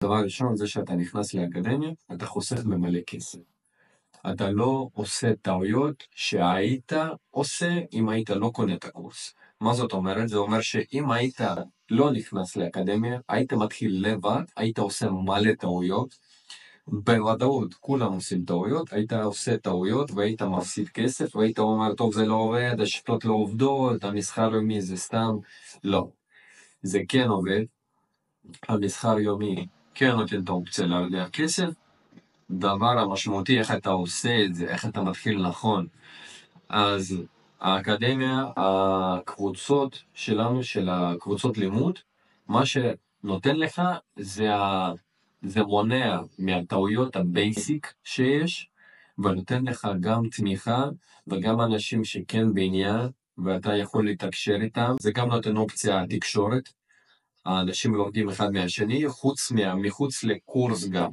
דבר ראשון, זה שאתה נכנס לאקדמיה, אתה חוסך במלא כסף. אתה לא עושה טעויות שהיית עושה אם היית לא קונה את הקורס. מה זאת אומרת? זה אומר שאם היית לא נכנס לאקדמיה, היית מתחיל לבד, היית עושה מלא טעויות, בוודאות כולם עושים טעויות, היית עושה טעויות והיית מפסיד כסף, והיית אומר, טוב זה לא עובד, השיטות לא עובדות, המסחר יומי זה סתם. לא. זה כן עובד, המסחר יומי כן נותן את האופציה להרוויח כסף. דבר המשמעותי, איך אתה עושה את זה, איך אתה מתחיל נכון. אז האקדמיה, הקבוצות שלנו, של הקבוצות לימוד, מה שנותן לך זה מונע מהטעויות הבייסיק שיש, ונותן לך גם תמיכה וגם אנשים שכן בעניין, ואתה יכול לתקשר איתם. זה גם נותן אופציה תקשורת, האנשים לומדים אחד מהשני, מחוץ לקורס גם.